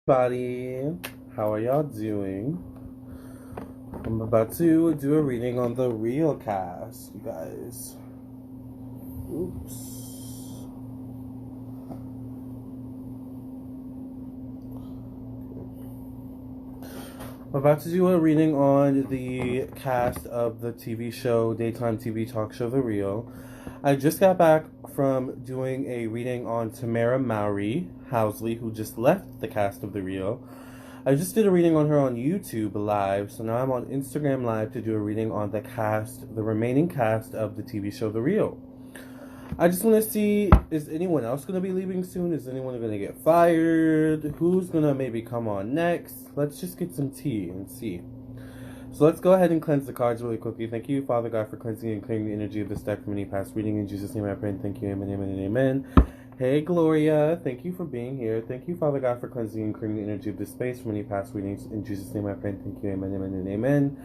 Buddy, how are y'all doing? I'm about to do a reading on the real cast, you guys. Oops. I'm about to do a reading on the cast of the TV show, daytime TV talk show, The Real. I just got back from doing a reading on Tamara Mowry Housley, who just left the cast of The Real. I just did a reading on her on YouTube Live, so now I'm on Instagram Live to do a reading on the remaining cast of the TV show The Real. I just want to see, is anyone else going to be leaving soon? Is anyone going to get fired? Who's going to maybe come on next? Let's just get some tea and see. So let's go ahead and cleanse the cards really quickly. Thank you, Father God, for cleansing and clearing the energy of this deck from any past reading. In Jesus' name I pray and thank you. Amen, amen, and amen. Hey, Gloria. Thank you for being here. Thank you, Father God, for cleansing and clearing the energy of this space from any past readings. In Jesus' name I pray and thank you. Amen, amen, and amen.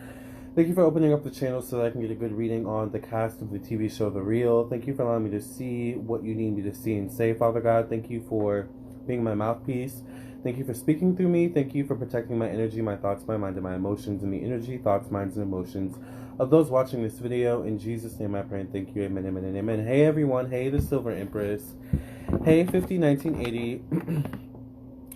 Thank you for opening up the channel so that I can get a good reading on the cast of the TV show The Real. Thank you for allowing me to see what you need me to see and say, Father God. Thank you for being my mouthpiece. Thank you for speaking through me. Thank you for protecting my energy, my thoughts, my mind, and my emotions, and the energy, thoughts, minds, and emotions of those watching this video. In Jesus' name I pray and thank you. Amen, amen, and amen. Hey, everyone. Hey, the Silver Empress. Hey, 1980.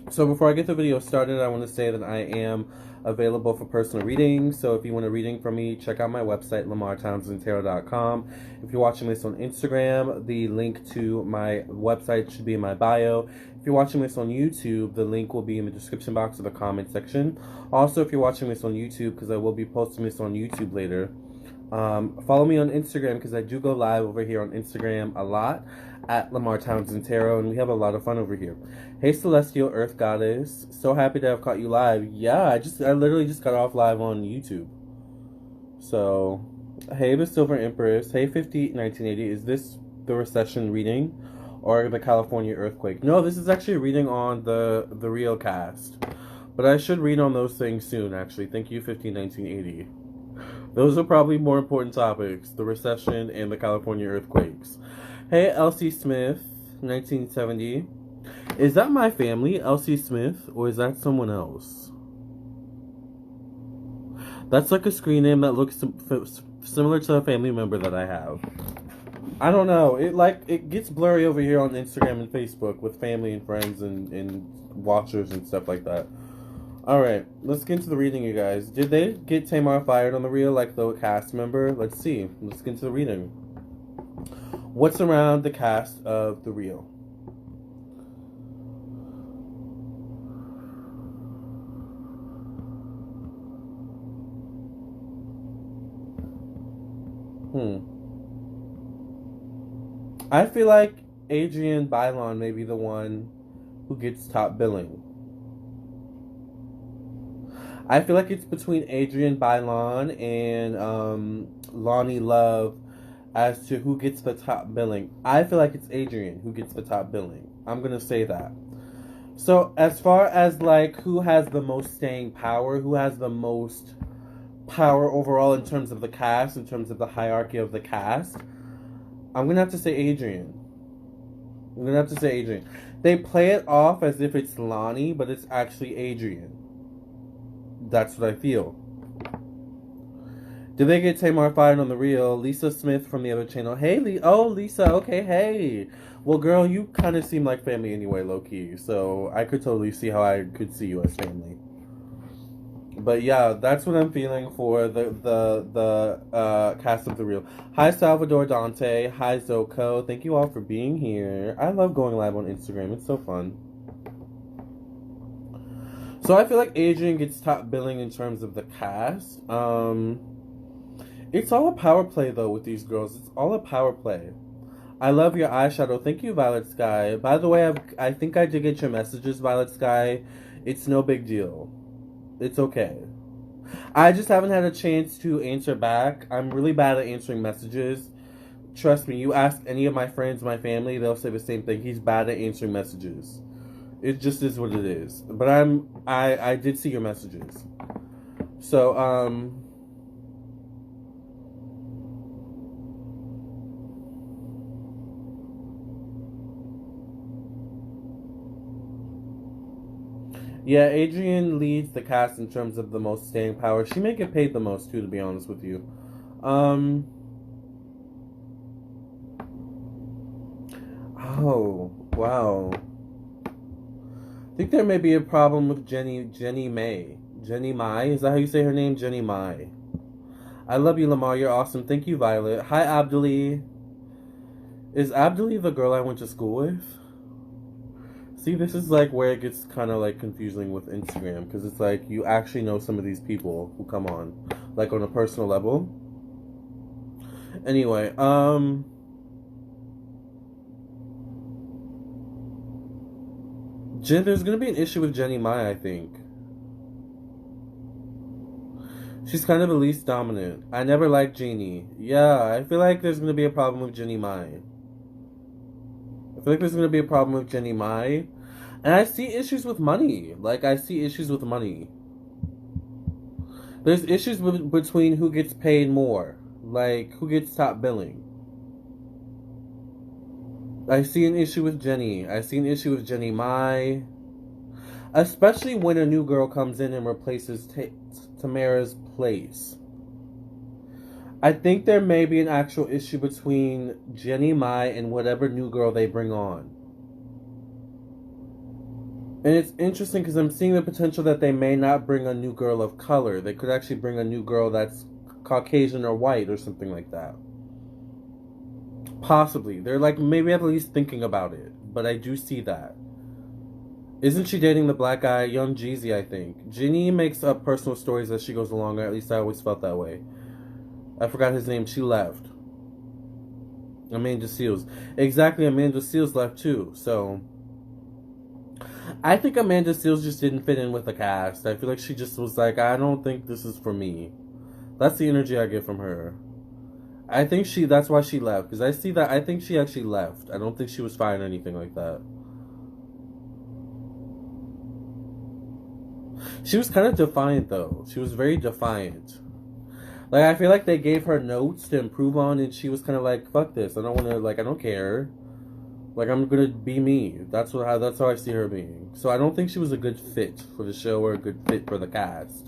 So before I get the video started, I want to say that I am available for personal readings. So if you want a reading from me, check out my website, LamarrTownsendTarot.com. If you're watching this on Instagram, the link to my website should be in my bio. If you're watching this on YouTube, the link will be in the description box of the comment section. Also, if you're watching this on YouTube, because I will be posting this on YouTube later, follow me on Instagram, because I do go live over here on Instagram a lot at Lamarr Townsend Tarot, and we have a lot of fun over here. Hey, Celestial Earth Goddess, so happy to have caught you live. Yeah, I literally just got off live on YouTube. So, hey, the Silver Empress. Hey, 1980. Is this the recession reading or the California earthquake? No, this is actually a reading on the Real cast, but I should read on those things soon. Actually, thank you, 1980. Those are probably more important topics, the recession and the California earthquakes. Hey, Elsie Smith, 1970. Is that my family, Elsie Smith, or is that someone else? That's like a screen name that looks similar to a family member that I have. I don't know. It gets blurry over here on Instagram and Facebook with family and friends and watchers and stuff like that. Alright, let's get into the reading, you guys. Did they get Tamar fired on The Real like the cast member? Let's see. Let's get into the reading. What's around the cast of The Real? I feel like Adrienne Bailon may be the one who gets top billing. I feel like it's between Adrienne Bailon and Loni Love as to who gets the top billing. I feel like it's Adrienne who gets the top billing. I'm going to say that. So as far as like who has the most staying power, who has the most power overall in terms of the cast, in terms of the hierarchy of the cast, I'm going to have to say Adrienne. I'm going to have to say Adrienne. They play it off as if it's Loni, but it's actually Adrienne. That's what I feel. Did they get Tamar fired on The Real? Lisa Smith from the other channel. Hey, Lisa. Okay, hey. Well, girl, you kind of seem like family anyway, low-key. So I could totally see how I could see you as family. But yeah, that's what I'm feeling for the cast of The Real. Hi, Salvador Dante. Hi, Zoko. Thank you all for being here. I love going live on Instagram. It's so fun. So I feel like Adrienne gets top billing in terms of the cast. It's all a power play, though, with these girls. It's all a power play. I love your eyeshadow. Thank you, Violet Sky. By the way, I think I did get your messages, Violet Sky. It's no big deal. It's okay. I just haven't had a chance to answer back. I'm really bad at answering messages. Trust me, you ask any of my friends, my family, they'll say the same thing. He's bad at answering messages. It just is what it is. But I did see your messages. So, Yeah, Adrienne leads the cast in terms of the most staying power. She may get paid the most too, to be honest with you. Oh, wow. I think there may be a problem with Jeannie Mai. Jeannie Mai? Is that how you say her name? Jeannie Mai. I love you, Lamarr. You're awesome. Thank you, Violet. Hi, Abduli. Is Abduli the girl I went to school with? See, this is like where it gets kind of like confusing with Instagram, because it's like you actually know some of these people who come on, like on a personal level. Anyway, there's gonna be an issue with Jeannie Mai, I think. She's kind of the least dominant. I never liked Jeannie. Yeah, I feel like there's gonna be a problem with Jeannie Mai. I feel like there's gonna be a problem with Jeannie Mai. And I see issues with money. Like, I see issues with money. There's issues between who gets paid more. Like, who gets top billing. I see an issue with Jenny. I see an issue with Jeannie Mai. Especially when a new girl comes in and replaces Tamara's place. I think there may be an actual issue between Jeannie Mai and whatever new girl they bring on. And it's interesting because I'm seeing the potential that they may not bring a new girl of color. They could actually bring a new girl that's Caucasian or white or something like that. Possibly. They're like maybe at least thinking about it. But I do see that. Isn't she dating the black guy, Young Jeezy, I think? Jeannie makes up personal stories as she goes along, or at least I always felt that way. I forgot his name. She left. Amanda Seales. Exactly, Amanda Seales left too. So, I think Amanda Seales just didn't fit in with the cast. I feel like she just was like, I don't think this is for me. That's the energy I get from her. I think that's why she left. Because I see that, I think she actually left. I don't think she was fired or anything like that. She was kind of defiant, though. She was very defiant. Like, I feel like they gave her notes to improve on, and she was kind of like, fuck this. I don't want to, like, I don't care. Like, I'm going to be me. That's how I see her being. So I don't think she was a good fit for the show or a good fit for the cast.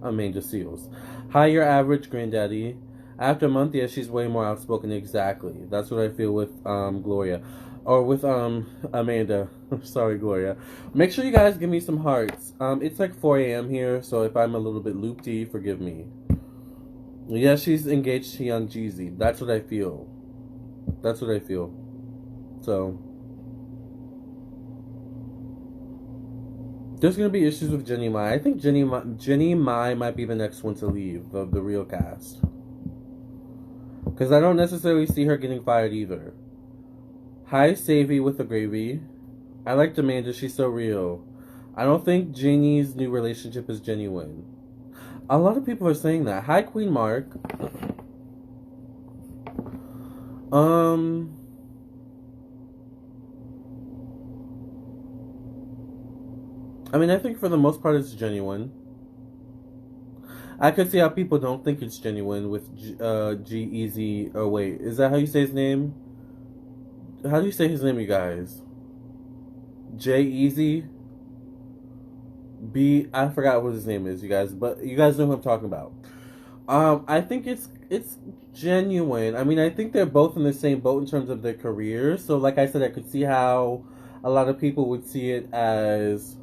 Amanda Seales. Hi, your average granddaddy. After a month, yeah, she's way more outspoken. Exactly. That's what I feel with Gloria. Or with Amanda. Sorry, Gloria. Make sure you guys give me some hearts. It's like 4 a.m. here, so if I'm a little bit loopy, forgive me. Yeah, she's engaged to Young Jeezy. That's what I feel. That's what I feel. So, there's going to be issues with Jeannie Mai. I think Jeannie Mai might be the next one to leave the real cast. Because I don't necessarily see her getting fired either. Hi, Savvy with the gravy. I liked Amanda. She's so real. I don't think Jeannie's new relationship is genuine. A lot of people are saying that. Hi, Queen Mark. I mean, I think for the most part it's genuine. I could see how people don't think it's genuine with G-Eazy. Oh, wait. Is that how you say his name? How do you say his name, you guys? J-Eazy? I forgot what his name is, you guys. But you guys know who I'm talking about. I think it's genuine. I mean, I think they're both in the same boat in terms of their careers. So, like I said, I could see how a lot of people would see it as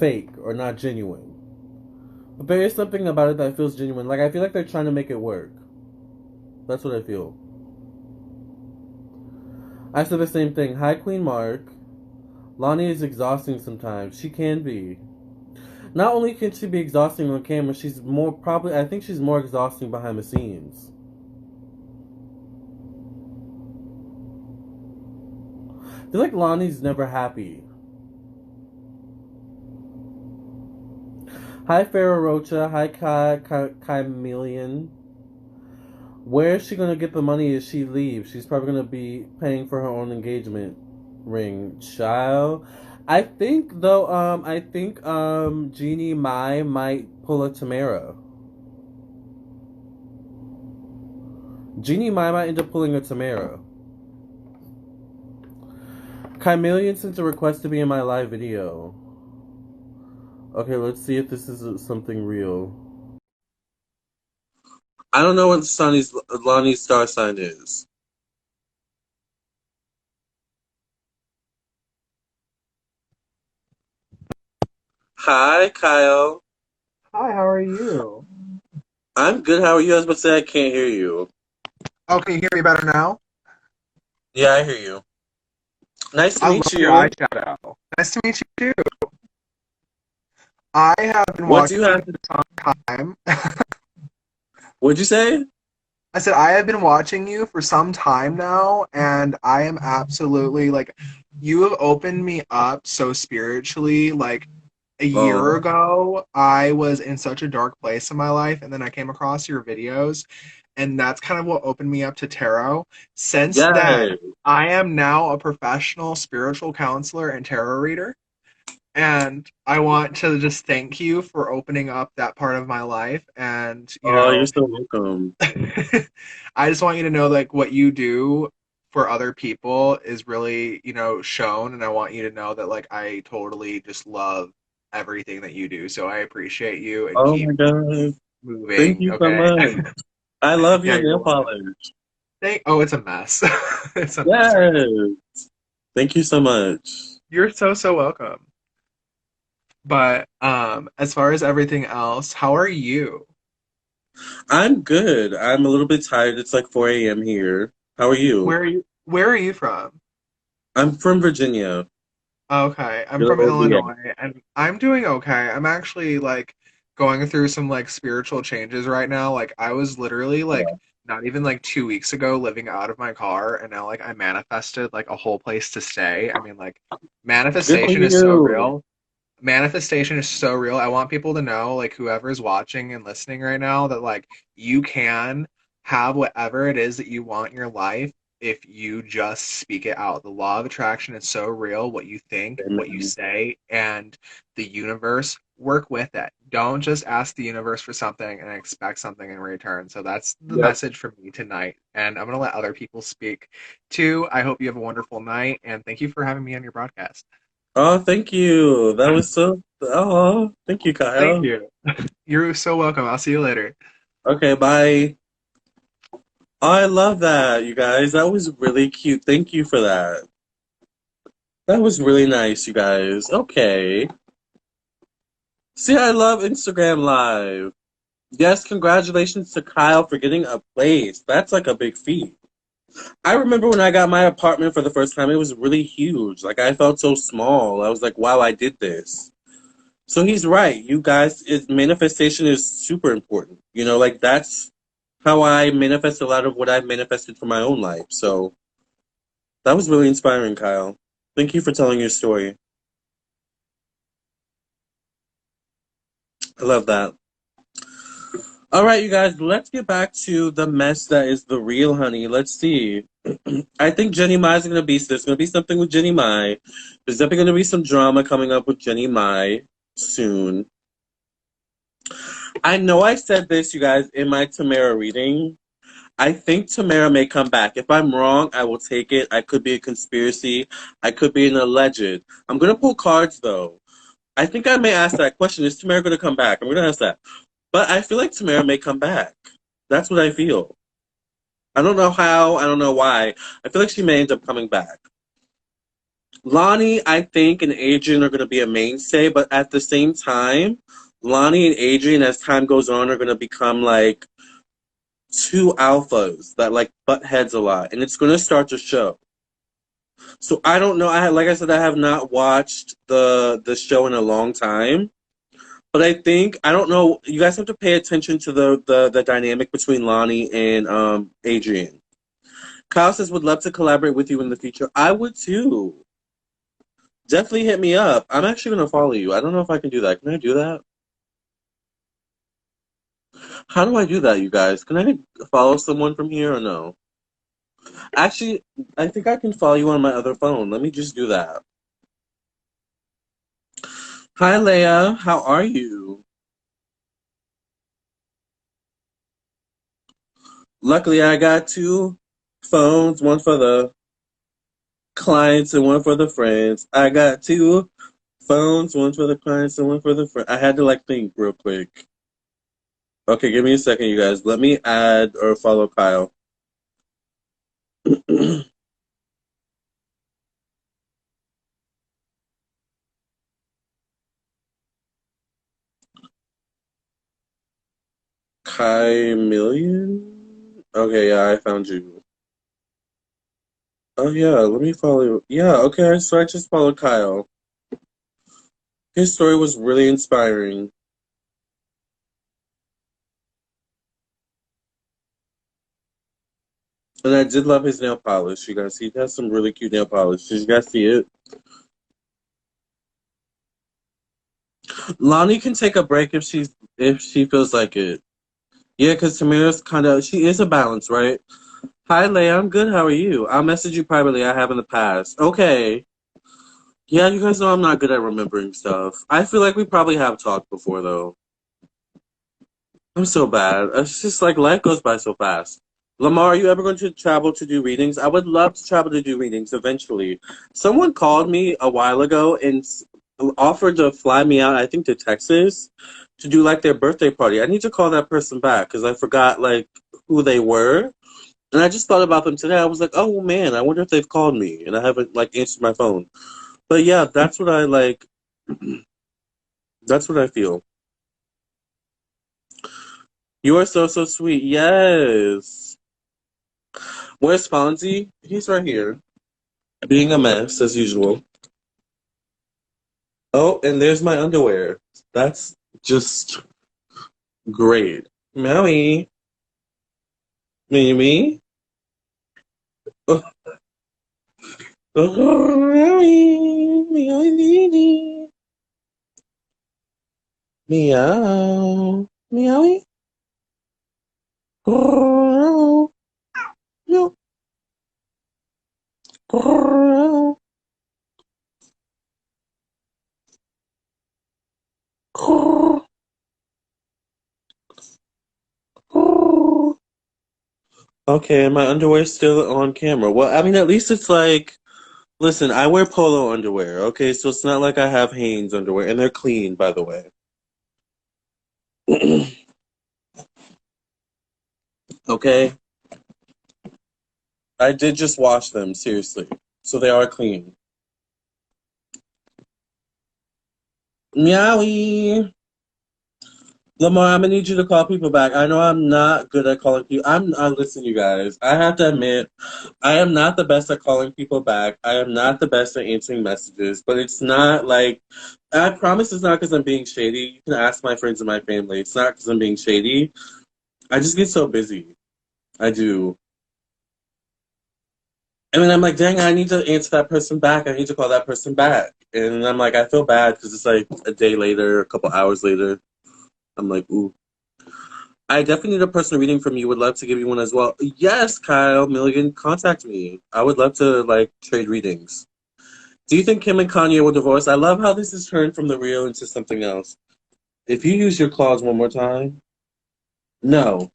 fake or not genuine. But there is something about it that feels genuine. Like, I feel like they're trying to make it work. That's what I feel. I said the same thing. Hi, Queen Mark. Loni is exhausting sometimes. She can be. Not only can she be exhausting on camera, she's more I think she's more exhausting behind the scenes. I feel like Lonnie's never happy. Hi, Farrah Rocha. Hi, Chameleon. Where is she going to get the money if she leaves? She's probably going to be paying for her own engagement ring. Child. I think, though, Jeannie Mai might pull a Tamara. Jeannie Mai might end up pulling a Tamara. Chimelian sent a request to be in my live video. Okay, let's see if this is something real. I don't know what Lonnie's star sign is. Hi, Kyle. Hi, how are you? I'm good. How are you? I was about to say I can't hear you. Oh, can you hear me better now? Yeah, I hear you. Nice to I love meet your you. eyeshadow. Nice to meet you too. I have been What do watching you you have to? for some time. What'd you say? I said I have been watching you for some time now, and I am absolutely like, you have opened me up so spiritually. Like a year Oh, ago, I was in such a dark place in my life, and then I came across your videos, and that's kind of what opened me up to tarot. Since then, yes. I am now a professional spiritual counselor and tarot reader. And I want to just thank you for opening up that part of my life. And, Oh, you're so welcome. I just want you to know like what you do for other people is really, shown. And I want you to know that like I totally just love everything that you do. So I appreciate you and Oh keep my God. Thank moving. you so Okay. much. I love Yeah, your you're nail welcome. polish. It's a mess. It's a mess right now. Yes. Thank you so much. You're so welcome. But as far as everything else, how are you? I'm good. I'm a little bit tired. It's like 4 a.m. here. How are you? Where are you from? I'm from Virginia. Okay, I'm Good from old VA. Illinois and I'm doing okay. I'm actually like going through some like spiritual changes right now. Like I was literally like not even like 2 weeks ago living out of my car and now like I manifested like a whole place to stay. I mean like Good for manifestation is so you. real. Manifestation is so real. I want people to know, like whoever's watching and listening right now, that like you can have whatever it is that you want in your life if you just speak it out. The law of attraction is so real. What you think, what you Amen. say, and the universe work with it. Don't just ask the universe for something and expect something in return. So that's the Yep. message from me tonight. And I'm going to let other people speak too. I hope you have a wonderful night and thank you for having me on your broadcast. Oh, thank you. That was so. Oh, thank you, Thank Kyle. you. You're so welcome. I'll see you later. Okay, bye. Oh, I love that, you guys. That was really cute. Thank you for that. That was really nice, you guys. Okay. See, I love Instagram Live. Yes, congratulations to Kyle for getting a place. That's like a big feat. I remember when I got my apartment for the first time, it was really huge. Like, I felt so small. I was like, wow, I did this. So he's right. You guys, manifestation is super important. Like, that's how I manifest a lot of what I've manifested for my own life. So that was really inspiring, Kyle. Thank you for telling your story. I love that. All right, you guys, let's get back to the mess that is the real honey. Let's see. I think Jeannie Mai is going to be, there's going to be something with Jeannie Mai. There's definitely going to be some drama coming up with Jeannie Mai soon. I know I said this, you guys, in my Tamara reading. I think Tamara may come back. If I'm wrong, I will take it. I could be a conspiracy. I could be an alleged. I'm going to pull cards, though. I think I may ask that question. Is Tamara going to come back? I'm going to ask that. But I feel like Tamara may come back. That's what I feel. I don't know how. I don't know why. I feel like she may end up coming back. Loni, I think, and Adrienne are going to be a mainstay, but at the same time, Loni and Adrienne, as time goes on, are going to become like two alphas that like butt heads a lot, and it's going to start to show. So I don't know. Like I said, I have not watched the show in a long time, but I think I don't know. You guys have to pay attention to the dynamic between Loni and Adrienne. Kyle says would love to collaborate with you in the future. I would too. Definitely hit me up. I'm actually gonna follow you. I don't know if I can do that. Can I do that? How do I do that, you guys? Can I follow someone from here or no? Actually, I think I can follow you on my other phone. Let me just do that. Hi, Leia. How are you? Luckily, I got two phones, one for the clients and one for the friends. I got two phones, one for the clients and one for the friends. I had to like think real quick. Okay, give me a second, you guys. Let me add or follow Kyle. Kai Million? Okay, yeah, I found you. Oh yeah, let me follow you. Yeah, okay, so I just followed Kyle. His story was really inspiring. And I did love his nail polish, you guys. He has some really cute nail polish. Did you guys see it? Loni can take a break if she feels like it. Yeah, because Tamira's kind of she is a balance, right? Hi, Leia. I'm good. How are you? I'll message you privately. I have in the past. Okay. Yeah, you guys know I'm not good at remembering stuff. I feel like we probably have talked before, though. I'm so bad. It's just like life goes by so fast. Lamar, are you ever going to travel to do readings? I would love to travel to do readings eventually. Someone called me a while ago and offered to fly me out, I think, to Texas to do like their birthday party. I need to call that person back because I forgot like who they were. And I just thought about them today. I was like, oh man, I wonder if they've called me, and I haven't like answered my phone. But yeah, that's what I like. That's what I feel. You are so so sweet. Yes. Where's Fonzie? He's right here, being a mess as usual. Oh, and there's my underwear. That's just great. Maui, Mimi. Oh, oh, Maui, Maui, meow, meowie. Oh, no. Oh, oh, oh. Okay, and my underwear's still on camera. Well, I mean, at least it's like, listen, I wear polo underwear, okay? So it's not like I have Hanes underwear, and they're clean, by the way. Okay? I did just wash them, seriously. So they are clean. Meowie. Lamar, I'm gonna need you to call people back. I know I'm not good at calling people. Listen, you guys. I have to admit, I am not the best at calling people back. I am not the best at answering messages. But it's not like I promise it's not because I'm being shady. You can ask my friends and my family. It's not because I'm being shady. I just get so busy. I do. And then I'm like, dang, I need to answer that person back. I need to call that person back. And I'm like, I feel bad because it's like a day later, a couple hours later. I'm like, ooh. I definitely need a personal reading from you. Would love to give you one as well. Yes, Kyle Milligan, contact me. I would love to like trade readings. Do you think Kim and Kanye will divorce? I love how this has turned from the real into something else. If you use your claws one more time, no,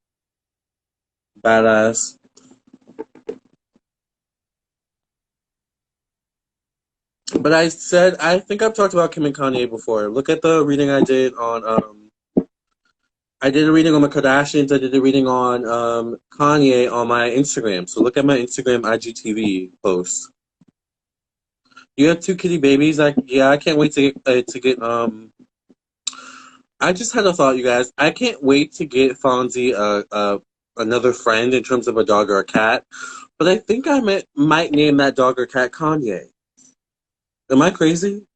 badass. But I said I think I've talked about Kim and Kanye before. Look at the reading I did on. I did a reading on the Kardashians. I did a reading on Kanye on my Instagram. So look at my Instagram IGTV post. You have two kitty babies. I can't wait to get. I just had a thought, you guys. I can't wait to get Fonzie another friend in terms of a dog or a cat. But I think might name that dog or cat Kanye. Am I crazy?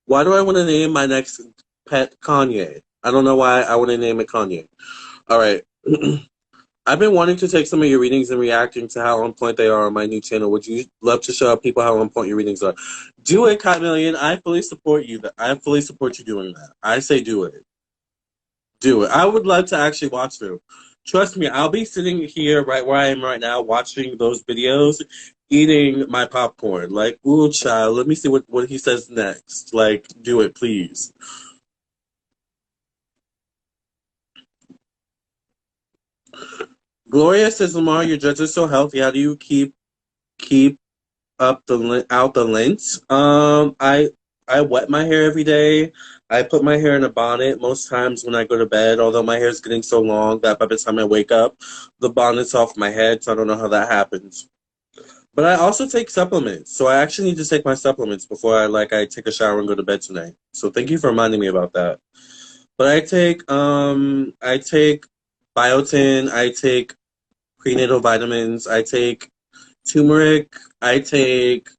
Why do I want to name my next pet Kanye? I don't know why I want to name it Kanye. All right. I've been wanting to take some of your readings and reacting to how on point they are on my new channel. Would you love to show people how on point your readings are? Do it, Cat Million. I fully support you. I fully support you doing that. I say do it. Do it. I would love to actually watch them. Trust me, I'll be sitting here right where I am right now watching those videos, eating my popcorn. Like, ooh, child, let me see what he says next. Like, do it, please. Gloria says, Lamar, your judge is so healthy. How do you keep out the lint. I wet my hair every day. I put my hair in a bonnet most times when I go to bed. Although my hair is getting so long that by the time I wake up, the bonnet's off my head. So I don't know how that happens. But I also take supplements. So I actually need to take my supplements before I take a shower and go to bed tonight. So thank you for reminding me about that. But I take biotin, I take prenatal vitamins, I take turmeric, I take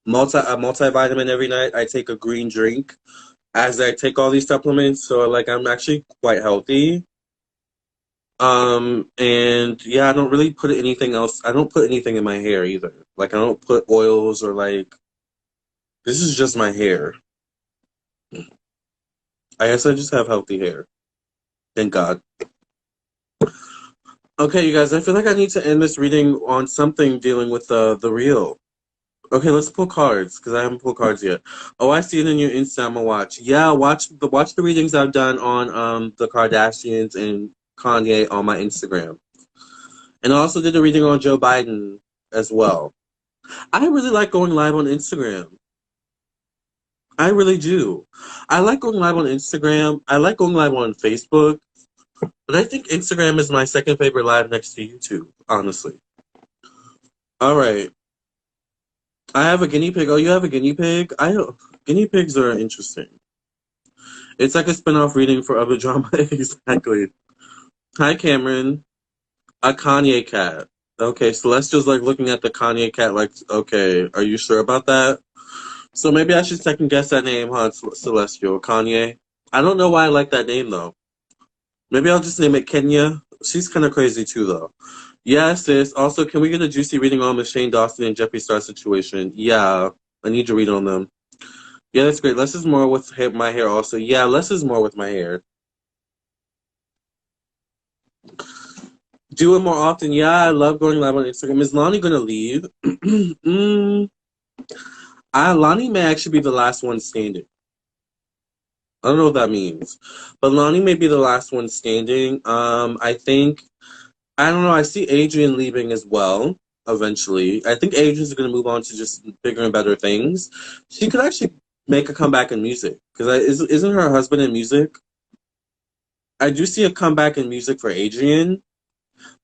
a multivitamin every night. I take a green drink as I take all these supplements. So like I'm actually quite healthy. And yeah, I don't really put anything else. I don't put anything in my hair either. Like I don't put oils or like this is just my hair. I guess I just have healthy hair. Thank God. Okay, you guys, I feel like I need to end this reading on something dealing with the real. Okay, let's pull cards because I haven't pulled cards yet. Oh, I see it in your Insta. I'm gonna watch. Yeah, watch the readings I've done on the Kardashians and Kanye on my Instagram, and I also did a reading on Joe Biden as well. I really like going live on Instagram. I really do. I like going live on Instagram. I like going live on Facebook, but I think Instagram is my second favorite live next to YouTube. Honestly. All right. I have a guinea pig. Oh, you have a guinea pig? Guinea pigs are interesting. It's like a spin-off reading for other drama. Exactly. Hi, Cameron. A Kanye cat. Okay, Celestial's like looking at the Kanye cat like, okay, are you sure about that? So maybe I should second guess that name, huh, Celestial? Kanye? I don't know why I like that name, though. Maybe I'll just name it Kenya. She's kind of crazy, too, though. Yeah, sis. Also, can we get a juicy reading on the Shane Dawson and Jeffree Star situation? Yeah, I need to read on them. Yeah, that's great. Less is more with my hair also. Yeah, less is more with my hair. Do it more often. Yeah, I love going live on Instagram. Is Loni going to leave? Loni may actually be the last one standing. I don't know what that means. But Loni may be the last one standing. I don't know. I see Adrienne leaving as well eventually. I think Adrienne's going to move on to just bigger and better things. She could actually make a comeback in music. Because isn't her husband in music? I do see a comeback in music for Adrienne.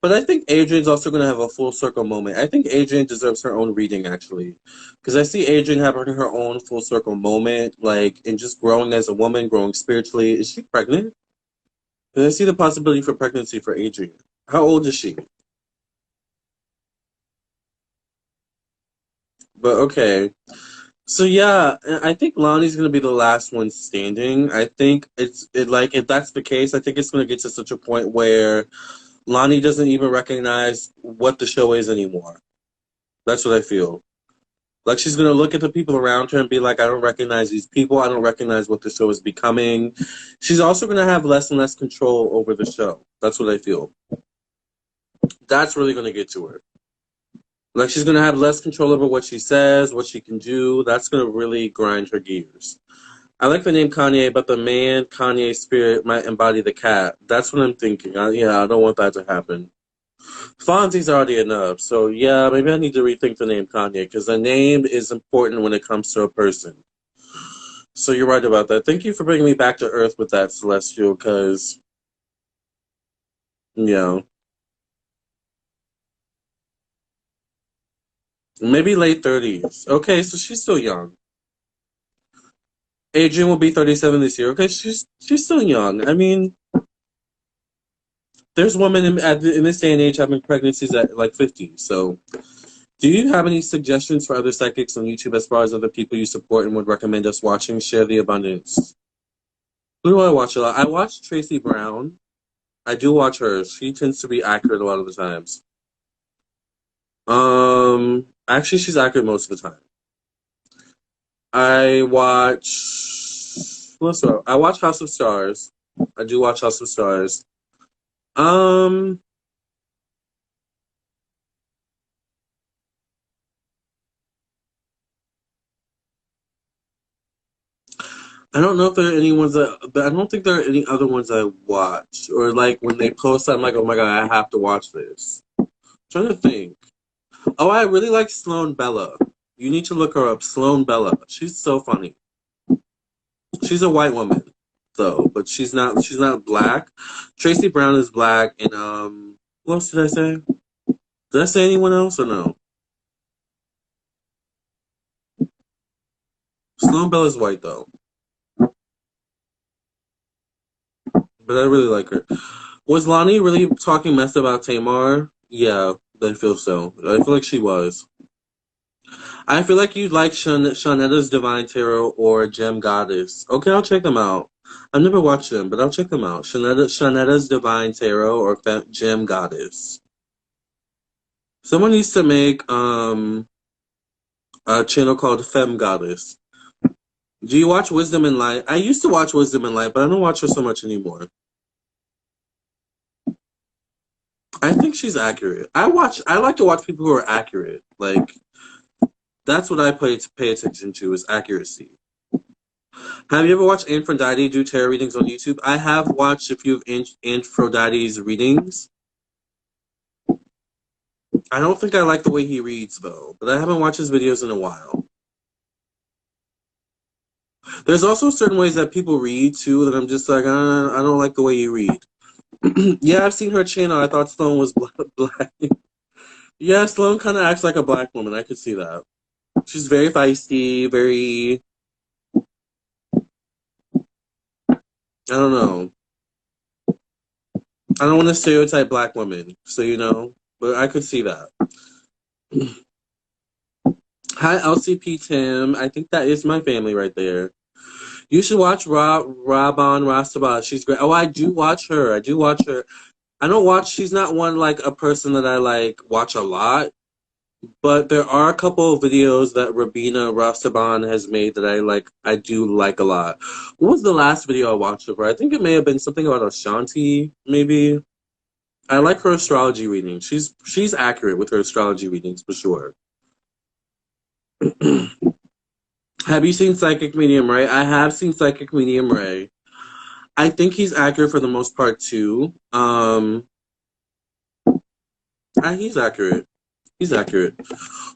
But I think Adrienne's also going to have a full circle moment. I think Adrienne deserves her own reading, actually. Because I see Adrienne having her own full circle moment, like, and just growing as a woman, growing spiritually. Is she pregnant? Because I see the possibility for pregnancy for Adrienne. How old is she? But okay. So yeah, I think Lonnie's gonna be the last one standing. I think if that's the case, I think it's gonna get to such a point where Lonnie doesn't even recognize what the show is anymore. That's what I feel. Like she's gonna look at the people around her and be like, I don't recognize these people. I don't recognize what the show is becoming. She's also gonna have less and less control over the show. That's what I feel. That's really gonna get to her. Like she's gonna have less control over what she says, what she can do. That's gonna really grind her gears. I like the name Kanye, but the man Kanye spirit might embody the cat. That's what I'm thinking. I don't want that to happen. Fonzie's already enough, so yeah, maybe I need to rethink the name Kanye because the name is important when it comes to a person. So you're right about that. Thank you for bringing me back to earth with that, Celestial, because, you know, maybe late 30s. Okay, so she's still young. Adrienne will be 37 this year. Okay, she's still young. I mean, there's women in this day and age having pregnancies at like 50. So, do you have any suggestions for other psychics on YouTube as far as other people you support and would recommend us watching? Share the abundance. Who do I watch a lot? I watch Tracy Brown. I do watch her. She tends to be accurate a lot of the times. Actually, she's accurate most of the time. I watch. What's up? I watch House of Stars. I do watch House of Stars. Um, I don't know if there are any ones but I don't think there are any other ones I watch or like when they post, I'm like, oh my god, I have to watch this. I'm trying to think. Oh, I really like Sloane Bella. You need to look her up. Sloan Bella. She's so funny. She's a white woman, though, but she's not black. Tracy Brown is black, and what else did I say? Did I say anyone else or no? Sloan Bell is white though, but I really like her. Was Loni really talking mess about Tamar? Yeah, I feel so. I feel like she was. I feel like you'd like Shaunetta's Divine Tarot or Gem Goddess. Okay, I'll check them out. I've never watched them, but I'll check them out. Shaunetta's Divine Tarot or Gem Goddess. Someone needs to make a channel called Femme Goddess. Do you watch Wisdom and Light? I used to watch Wisdom and Light, but I don't watch her so much anymore. I think she's accurate. I like to watch people who are accurate. Like, that's what I pay attention to is accuracy. Have you ever watched Aphrodite do tarot readings on YouTube? I have watched a few of Aphrodite's readings. I don't think I like the way he reads though, but I haven't watched his videos in a while. There's also certain ways that people read too that I'm just like, I don't like the way you read. Yeah, I've seen her channel. I thought Sloan was black. Yeah, Sloan kind of acts like a black woman. I could see that. She's very feisty, very... I don't know. I don't want to stereotype black women, so you know, but I could see that. Hi, LCP Tim. I think that is my family right there. You should watch Raban Rastaba. She's great. Oh, I do watch her. I don't watch, she's not one, like, a person that I, like, watch a lot. But there are a couple of videos that Rabina Rastaban has made that I do like a lot. What was the last video I watched of her? I think it may have been something about Ashanti, maybe. I like her astrology reading. She's accurate with her astrology readings for sure. Have you seen Psychic Medium Ray? I have seen Psychic Medium Ray. I think he's accurate for the most part too. He's accurate. He's accurate.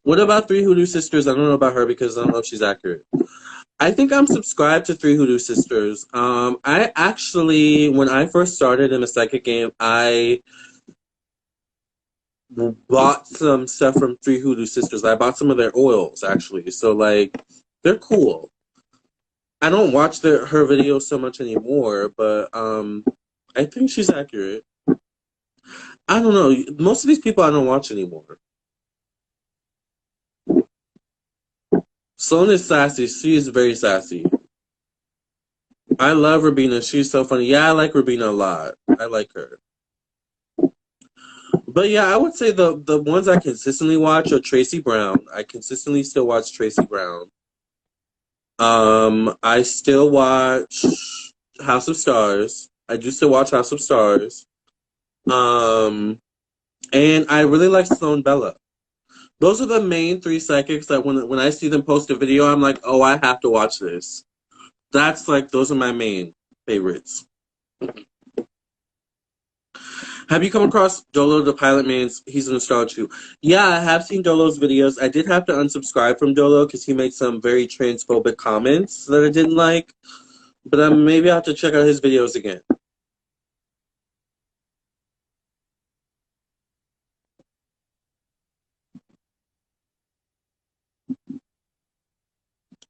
What about Three Hoodoo Sisters? I don't know about her because I don't know if she's accurate. I think I'm subscribed to Three Hoodoo Sisters. I actually, when I first started in the psychic game, I bought some stuff from Three Hoodoo Sisters. I bought some of their oils, actually. So, like, they're cool. I don't watch her videos so much anymore, but I think she's accurate. I don't know. Most of these people I don't watch anymore. Sloan is sassy. She is very sassy. I love Rabina. She's so funny. Yeah, I like Rabina a lot. I like her. But yeah, I would say the ones I consistently watch are Tracy Brown. I consistently still watch Tracy Brown. I still watch House of Stars. I do still watch House of Stars. And I really like Sloan Bella. Those are the main three psychics that when I see them post a video, I'm like, oh, I have to watch this. That's like, those are my main favorites. Have you come across Dolo the Pilot Man's? He's an astrologer too. Yeah, I have seen Dolo's videos. I did have to unsubscribe from Dolo because he made some very transphobic comments that I didn't like. But maybe I'll have to check out his videos again.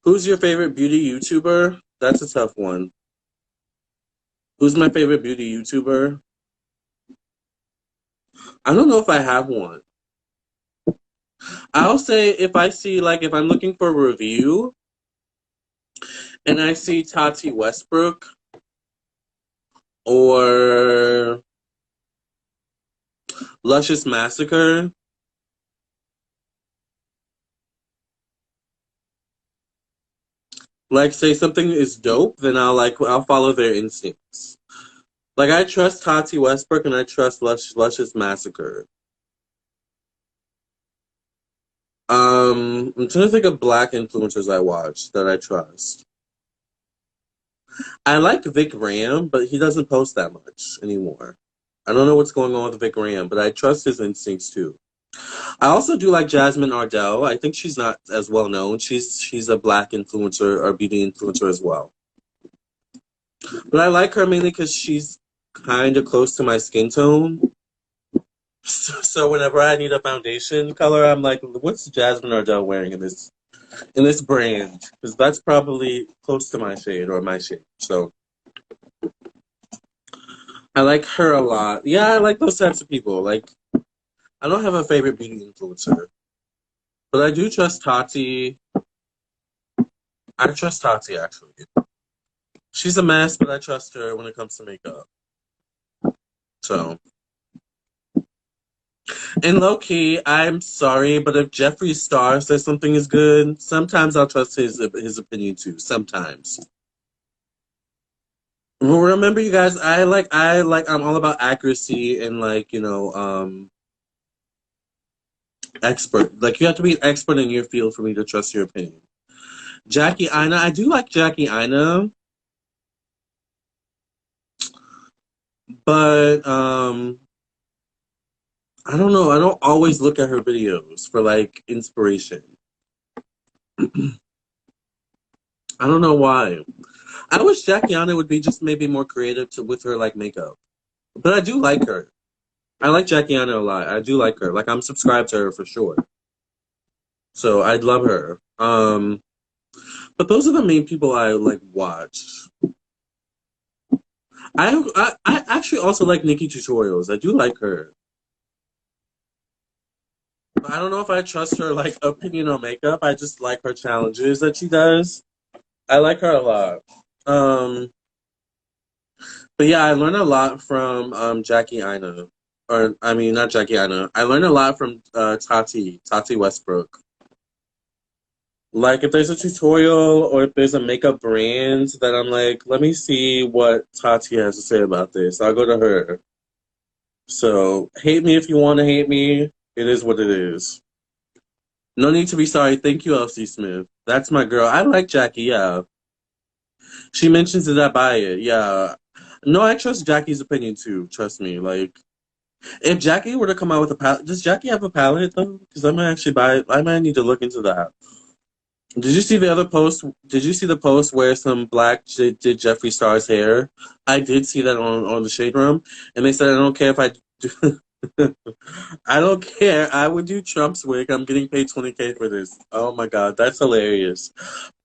Who's your favorite beauty YouTuber? That's a tough one. Who's my favorite beauty YouTuber? I don't know if I have one. I'll say if I see, like, if I'm looking for a review and I see Tati Westbrook or Luscious Massacre, like, say something is dope, then I'll follow their instincts. Like, I trust Tati Westbrook and I trust Luscious Massacre. I'm trying to think of black influencers I watch that I trust. I like Vic Ram, but he doesn't post that much anymore. I don't know what's going on with Vic Ram, but I trust his instincts too. I also do like Jasmine Ardell. I think she's not as well known. She's a black influencer or beauty influencer as well. But I like her mainly because she's kind of close to my skin tone. So whenever I need a foundation color, I'm like, what's Jasmine Ardell wearing in this brand? Because that's probably close to my shade or my shade. So I like her a lot. Yeah, I like those types of people. Like I don't have a favorite beauty influencer, but I do trust Tati. I trust Tati actually. She's a mess, but I trust her when it comes to makeup. So, and low key, I'm sorry, but if Jeffree Star says something is good, sometimes I'll trust his opinion too. Sometimes. Well, remember, you guys, I'm all about accuracy and like expert. Like you have to be an expert in your field for me to trust your opinion. Jackie Aina, I do like Jackie Aina, but I don't know. I don't always look at her videos for like inspiration. I don't know why. I wish Jackiana would be just maybe more creative with her like makeup. But I do like her. I like Jackiana a lot. I do like her. Like I'm subscribed to her for sure. So I'd love her. But those are the main people I like watch. I actually also like Nikki Tutorials. I do like her. But I don't know if I trust her like opinion on makeup. I just like her challenges that she does. I like her a lot. Um But yeah, I learned a lot from Jackie Aina. Or I mean not Jackie Aina. I learned a lot from Tati Westbrook. Like if there's a tutorial or if there's a makeup brand that I'm like, let me see what Tati has to say about this. I'll go to her. So hate me if you want to hate me. It is what it is. No need to be sorry. Thank you, Elsie Smith. That's my girl. I like Jackie, yeah. She mentions it, I buy it. Yeah. No, I trust Jackie's opinion too. Trust me. Like if Jackie were to come out with a palette, does Jackie have a palette though? Because I might actually buy it. I might need to look into that. Did you see the other post? Did you see the post where some black did Jeffree Star's hair? I did see that on the Shade Room, and they said I don't care if I do. I don't care. I would do Trump's wig. I'm getting paid 20K for this. Oh my god, that's hilarious.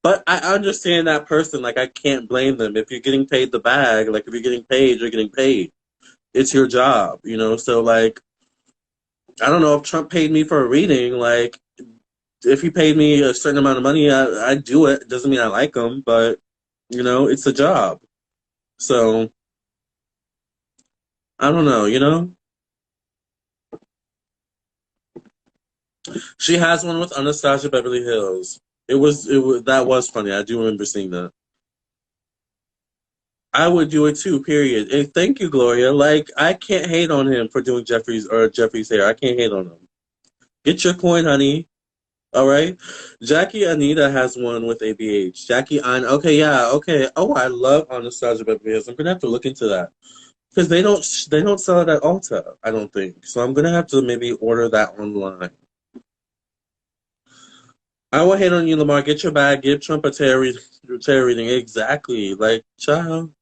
But I understand that person. Like I can't blame them. If you're getting paid the bag, like if you're getting paid, you're getting paid. It's your job, you know. So like I don't know if Trump paid me for a reading. Like, if he paid me a certain amount of money, I'd do it. Doesn't mean I like him, but you know, it's a job. So I don't know. You know, she has one with Anastasia Beverly Hills. It was that was funny. I do remember seeing that. I would do it too. Period. And thank you, Gloria. Like I can't hate on him for doing Jeffrey's hair. I can't hate on him. Get your coin, honey. All right. Jackie Anita has one with ABH. Jackie on okay, yeah, okay. Oh, I love Anastasia Beverly Hills. I'm gonna have to look into that because they don't sell it at Ulta. I don't think so. I'm gonna have to maybe order that online. I will hate on you, Lamar. Get your bag. Give Trump a terror reading. Exactly. Like, child.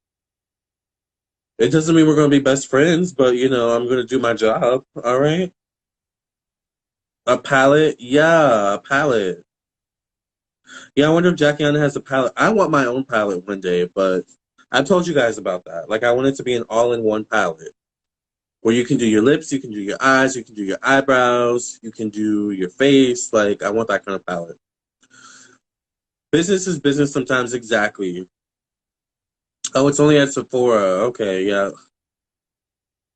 It doesn't mean we're gonna be best friends, but you know, I'm gonna do my job. All right. A palette, yeah, a palette. Yeah, I wonder if Jackie has a palette. I want my own palette one day, but I've told you guys about that. Like, I want it to be an all-in-one palette where you can do your lips, you can do your eyes, you can do your eyebrows, you can do your face. Like, I want that kind of palette. Business is business sometimes, exactly. Oh, it's only at Sephora. Okay, yeah.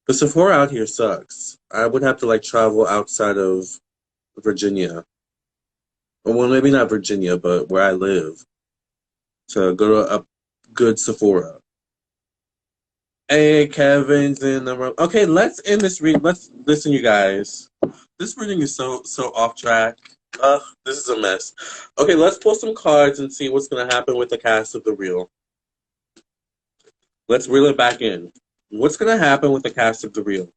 The Sephora out here sucks. I would have to, like, travel outside of Virginia. Well, maybe not Virginia, but where I live to go to a good Sephora. Hey, Kevin's in the room. Okay, let's end this read. Let's listen, you guys. This reading is so off track. This is a mess. Okay, let's pull some cards and see what's gonna happen with the cast of the reel. Let's reel it back in. What's gonna happen with the cast of the reel?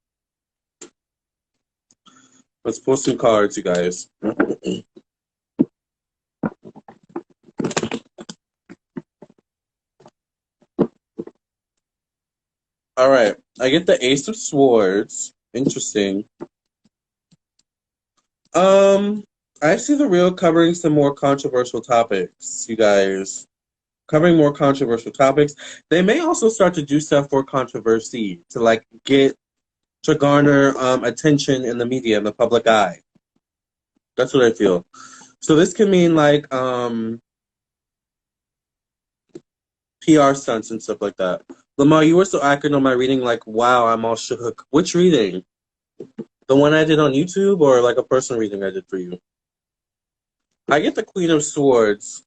Let's pull some cards, you guys. All right. I get the Ace of Swords. Interesting. I see the real covering some more controversial topics, you guys. Covering more controversial topics. They may also start to do stuff for controversy to like get to garner attention in the media, in the public eye. That's what I feel. So this can mean like PR stunts and stuff like that. Lamarr, you were so accurate on my reading, like, wow, I'm all shook. Which reading? The one I did on YouTube or like a personal reading I did for you? I get the Queen of Swords.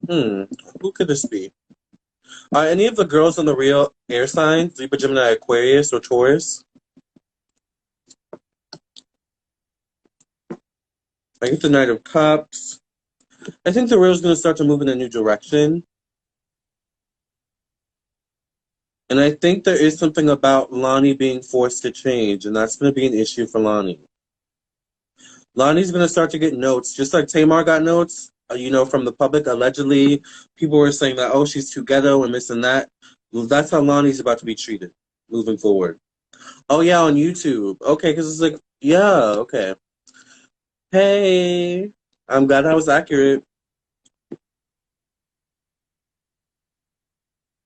Who could this be? Are any of the girls on the real air signs, Libra, Gemini, Aquarius, or Taurus? I get the Knight of Cups. I think the real's going to start to move in a new direction. And I think there is something about Loni being forced to change, and that's going to be an issue for Loni. Loni's going to start to get notes, just like Tamar got notes, from the public. Allegedly, people were saying that, oh, she's too ghetto and this and that. Well, that's how Loni's about to be treated moving forward. Oh, yeah, on YouTube. Okay, because it's like, yeah, okay. Hey, I'm glad I was accurate.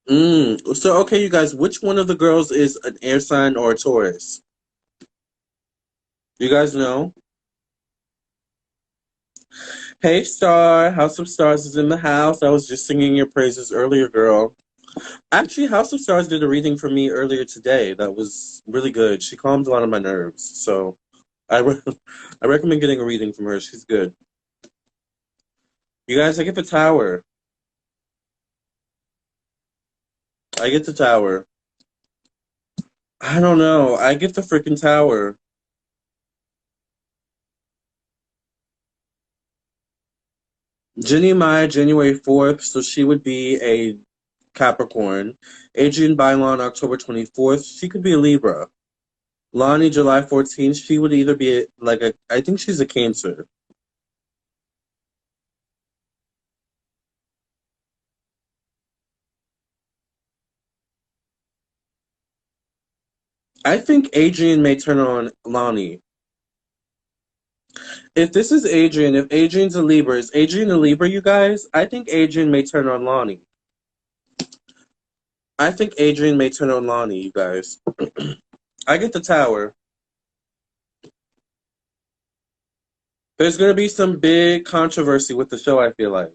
So, okay, you guys, which one of the girls is an air sign or a Taurus? You guys know? Hey, Star. House of Stars is in the house. I was just singing your praises earlier, girl. Actually, House of Stars did a reading for me earlier today. That was really good. She calmed a lot of my nerves. So I recommend getting a reading from her. She's good. You guys, I get the Tower. I get the Tower. I don't know. I get the freaking Tower. Jeannie Mai, January 4th, so she would be a Capricorn. Adrienne Bailon, October 24th, she could be a Libra. Loni, July 14th, she would either be I think she's a Cancer. I think Adrienne may turn on Loni. If this is Adrienne, if Adrienne's a Libra, is Adrienne a Libra, you guys? I think Adrienne may turn on Loni. I think Adrienne may turn on Loni, you guys. I get the Tower. There's going to be some big controversy with the show, I feel like.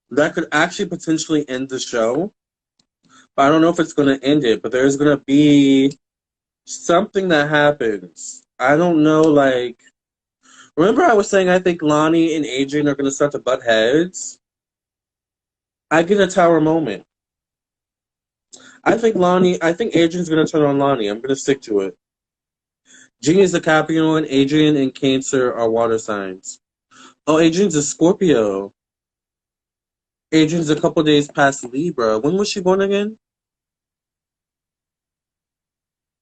That could actually potentially end the show. But I don't know if it's going to end it, but there's going to be something that happens. I don't know, like... Remember I was saying I think Loni and Adrienne are going to start to butt heads? I get a Tower moment. I think Adrienne's going to turn on Loni. I'm going to stick to it. Jeannie is a Capricorn, Adrienne and Cancer are water signs. Oh, Adrienne's a Scorpio. Adrienne's a couple days past Libra. When was she born again?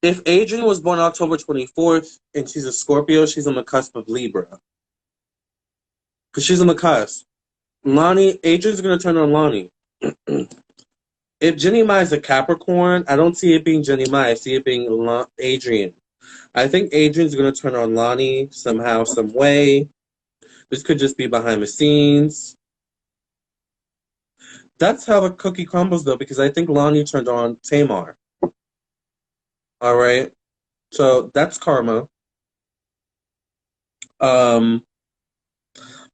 If Adrienne was born October 24th and she's a Scorpio, she's on the cusp of Libra. Because she's on the cusp. Adrienne's going to turn on Loni. If Jeannie Mai is a Capricorn, I don't see it being Jeannie Mai. I see it being Adrienne. I think Adrienne's going to turn on Loni somehow, some way. This could just be behind the scenes. That's how the cookie crumbles, though, because I think Loni turned on Tamar. All right? So that's karma. But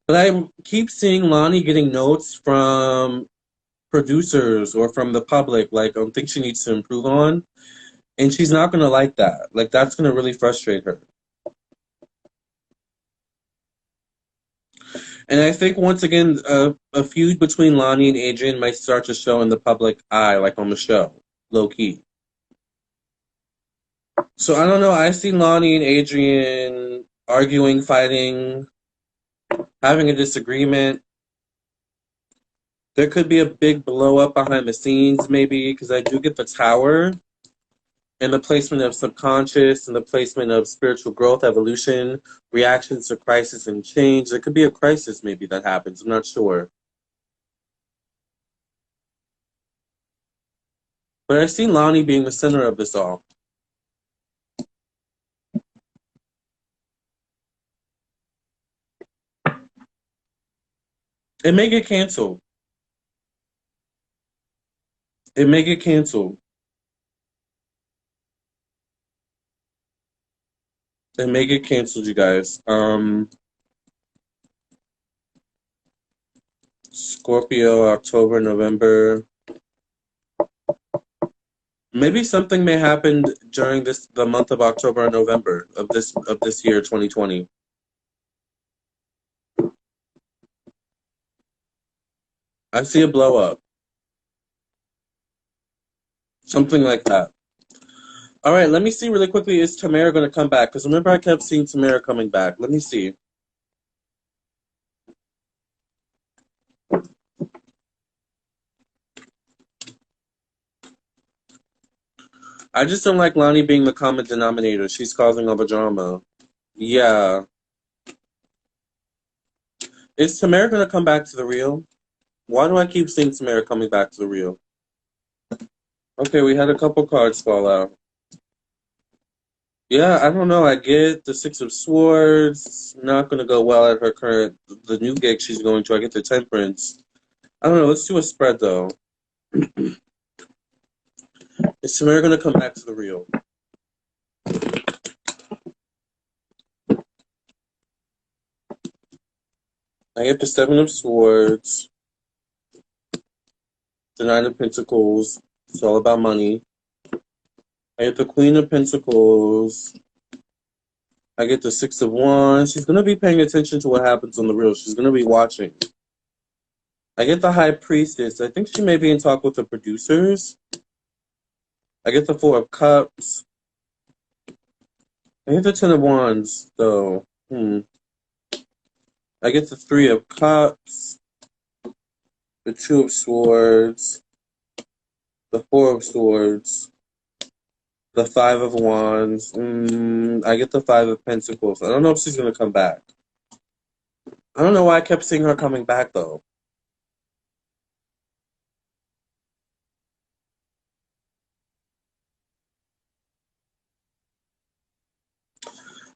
I keep seeing Loni getting notes from producers or from the public, like, I think she needs to improve on. And she's not going to like that. Like, that's going to really frustrate her. And I think, once again, a feud between Loni and Adrienne might start to show in the public eye, like on the show, low-key. So, I don't know. I see Loni and Adrienne arguing, fighting, having a disagreement. There could be a big blow-up behind the scenes, maybe, because I do get the Tower. and the placement of subconscious and the placement of spiritual growth, evolution, reactions to crisis and change. There could be a crisis maybe that happens. I'm not sure. But I see Loni being the center of this all. It may get canceled. It may get canceled. It may get canceled, you guys. Scorpio, October, November. Maybe something may happen during the month of October and November of this year, 2020. I see a blow up. Something like that. All right, let me see really quickly. Is Tamara going to come back? Because remember I kept seeing Tamara coming back. Let me see. I just don't like Loni being the common denominator. She's causing all the drama. Yeah. Is Tamara going to come back to the real? Why do I keep seeing Tamara coming back to the real? Okay, we had a couple cards fall out. Yeah, I don't know. I get the Six of Swords. Not going to go well at the new gig she's going to. I get the Temperance. I don't know. Let's do a spread, though. Is Tamara going to come back to the real? I get the Seven of Swords. The Nine of Pentacles. It's all about money. I get the Queen of Pentacles. I get the Six of Wands. She's going to be paying attention to what happens on the real. She's going to be watching. I get the High Priestess. I think she may be in talk with the producers. I get the Four of Cups. I get the Ten of Wands, though. I get the Three of Cups. The Two of Swords. The Four of Swords. The Five of Wands. I get the Five of Pentacles. I don't know if she's going to come back. I don't know why I kept seeing her coming back, though.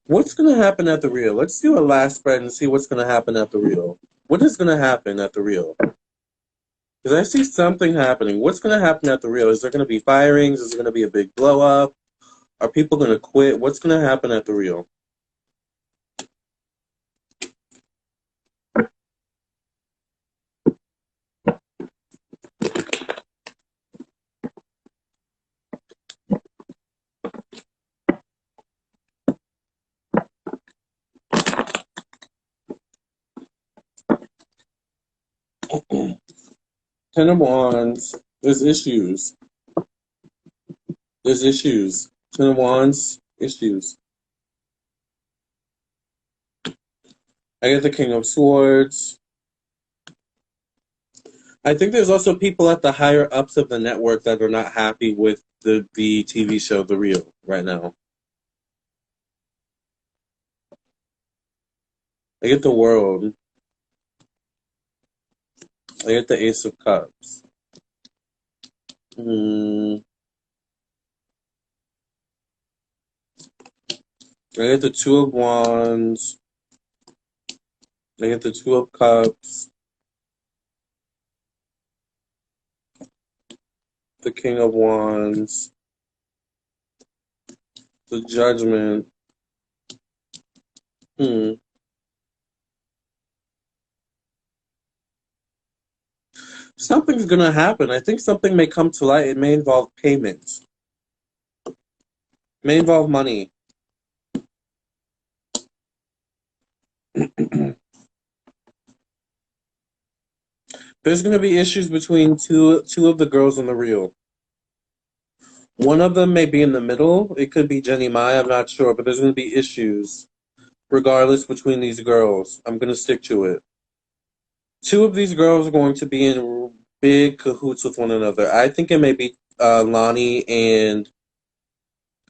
What's going to happen at the real? Let's do a last spread and see what's going to happen at the real. What is going to happen at the real? Because I see something happening. What's going to happen at the real? Is there going to be firings? Is there going to be a big blow up? Are people going to quit? What's going to happen at the real? Ten of Wands. There's issues. There's issues. Ten of Wands. Issues. I get the King of Swords. I think there's also people at the higher ups of the network that are not happy with the TV show The Real right now. I get the World. I get the Ace of Cups. I get the Two of Wands. I get the Two of Cups. The King of Wands. The Judgment. Something's going to happen. I think something may come to light. It may involve payments. It may involve money. There's going to be issues between two of the girls on The Real. One of them may be in the middle. It could be Jeannie Mai. I'm not sure. But there's going to be issues regardless between these girls. I'm going to stick to it. Two of these girls are going to be in big cahoots with one another. I think it may be Loni and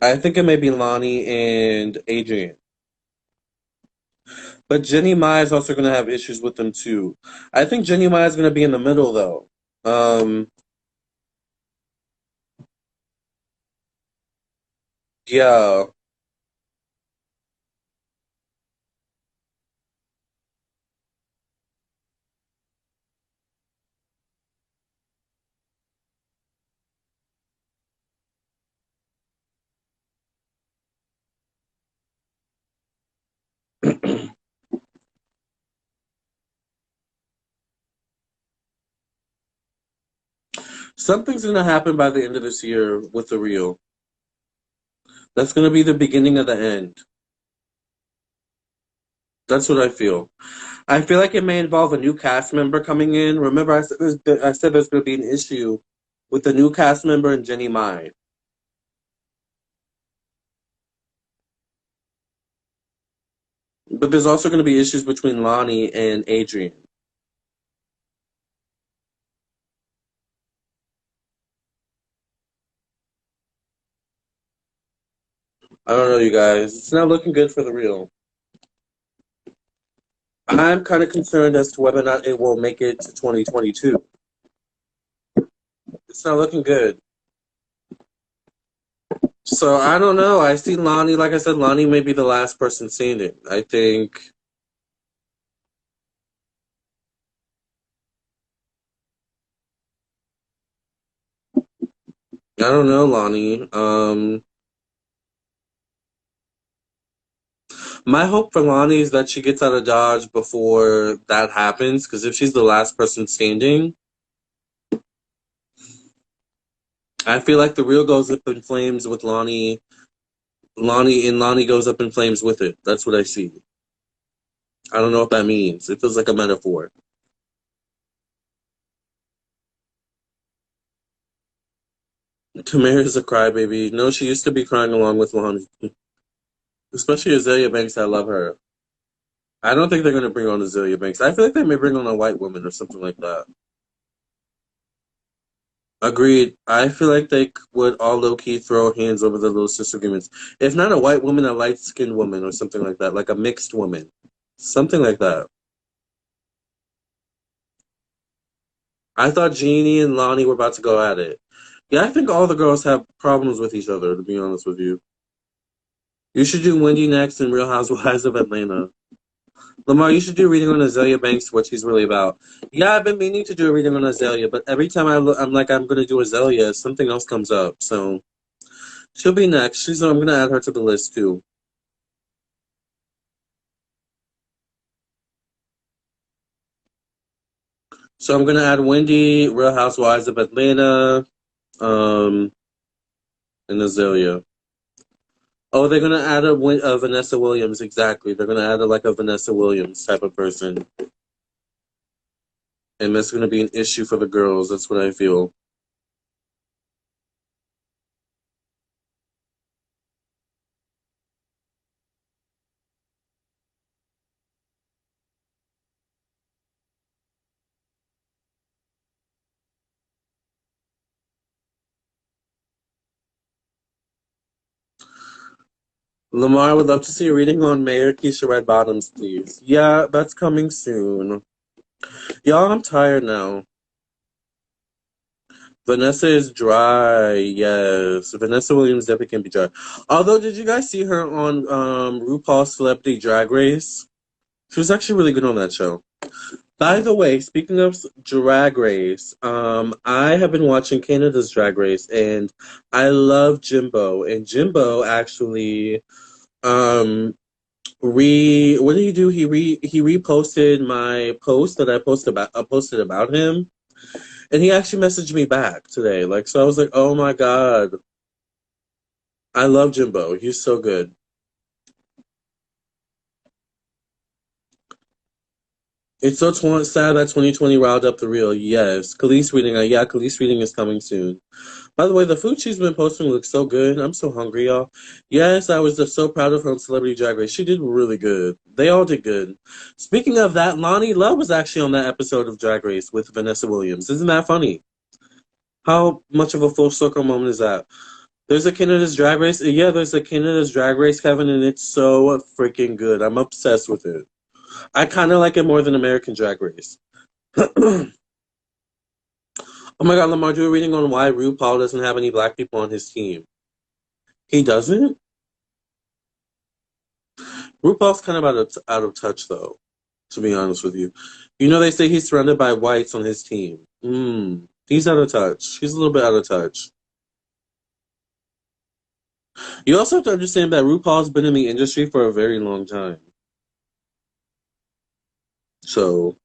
I think it may be Loni and Adrienne. But Jeannie Mai is also going to have issues with them too. I think Jeannie Mai is going to be in the middle though. Yeah. Something's going to happen by the end of this year with the Rio. That's going to be the beginning of the end. That's what I feel. I feel like it may involve a new cast member coming in. Remember, I said there's going to be an issue with the new cast member and Jeannie Mai. But there's also going to be issues between Loni and Adrienne. I don't know, you guys. It's not looking good for the Rio. I'm kind of concerned as to whether or not it will make it to 2022. It's not looking good. So I don't know. I see Loni, like I said, Loni may be the last person seeing it. I think, I don't know, Loni. My hope for Loni is that she gets out of Dodge before that happens, because if she's the last person standing, I feel like the Real goes up in flames with Loni. Loni goes up in flames with it. That's what I see. I don't know what that means. It feels like a metaphor. Tamara is a crybaby. No, she used to be crying along with Loni. Especially Azalea Banks, I love her. I don't think they're going to bring on Azalea Banks. I feel like they may bring on a white woman or something like that. Agreed. I feel like they would all low key throw hands over the little disagreements. If not a white woman, a light skinned woman or something like that, like a mixed woman. Something like that. I thought Jeannie and Lonnie were about to go at it. Yeah, I think all the girls have problems with each other, to be honest with you. You should do Wendy next and Real Housewives of Atlanta. Lamarr, you should do a reading on Azalea Banks, what she's really about. Yeah, I've been meaning to do a reading on Azalea, but every time I'm like, I'm going to do Azalea, something else comes up. So she'll be next. I'm going to add her to the list too. So I'm going to add Wendy, Real Housewives of Atlanta, um, and Azalea. Oh, they're going to add a Vanessa Williams, exactly. They're going to add like a Vanessa Williams type of person. And that's going to be an issue for the girls. That's what I feel. Lamar, I would love to see a reading on Mayor Keisha Red Bottoms, please. Yeah, that's coming soon. Y'all, I'm tired now. Vanessa is dry, yes. Vanessa Williams definitely can be dry. Although, did you guys see her on RuPaul's Celebrity Drag Race? She was actually really good on that show. By the way, speaking of Drag Race, I have been watching Canada's Drag Race, and I love Jimbo. And Jimbo actually, what did he do? He reposted my post that I posted about him, and he actually messaged me back today. Like, so I was like, oh my god, I love Jimbo. He's so good. It's so sad that 2020 riled up the real. Yes, Khalees reading. Yeah, Khalees reading is coming soon. By the way, the food she's been posting looks so good. I'm so hungry, y'all. Yes, I was just so proud of her on Celebrity Drag Race. She did really good. They all did good. Speaking of that, Lonnie Love was actually on that episode of Drag Race with Vanessa Williams. Isn't that funny? How much of a full circle moment is that? There's a Canada's Drag Race. Yeah, there's a Canada's Drag Race, Kevin, and it's so freaking good. I'm obsessed with it. I kind of like it more than American Drag Race. Oh my God, Lamar, do a reading on why RuPaul doesn't have any black people on his team. He doesn't? RuPaul's kind of out of touch, though, to be honest with you. You know, they say he's surrounded by whites on his team. He's out of touch. He's a little bit out of touch. You also have to understand that RuPaul's been in the industry for a very long time. So,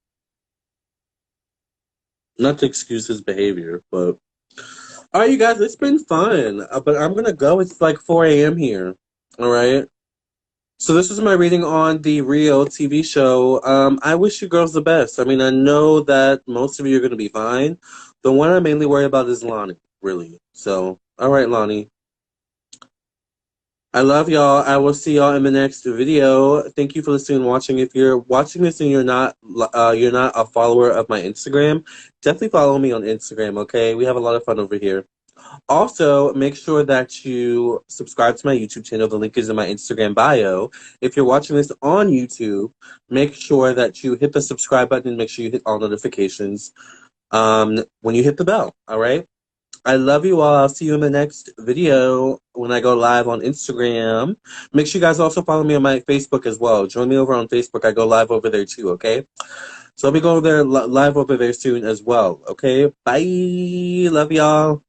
not to excuse his behavior, but all right, you guys, it's been fun. But I'm gonna go. It's like 4 a.m. here. All right. So this is my reading on the Rio TV show. I wish you girls the best. I mean, I know that most of you are gonna be fine. The one I mainly worry about is Loni, really. So, all right, Loni. I love y'all. I will see y'all in the next video. Thank you for listening and watching. If you're watching this and you're not a follower of my Instagram, definitely follow me on Instagram, okay? We have a lot of fun over here. Also, make sure that you subscribe to my YouTube channel. The link is in my Instagram bio. If you're watching this on YouTube, make sure that you hit the subscribe button and make sure you hit all notifications when you hit the bell, all right? I love you all. I'll see you in the next video when I go live on Instagram. Make sure you guys also follow me on my Facebook as well. Join me over on Facebook. I go live over there too, okay? So I'll be going there live over there soon as well, okay? Bye. Love y'all.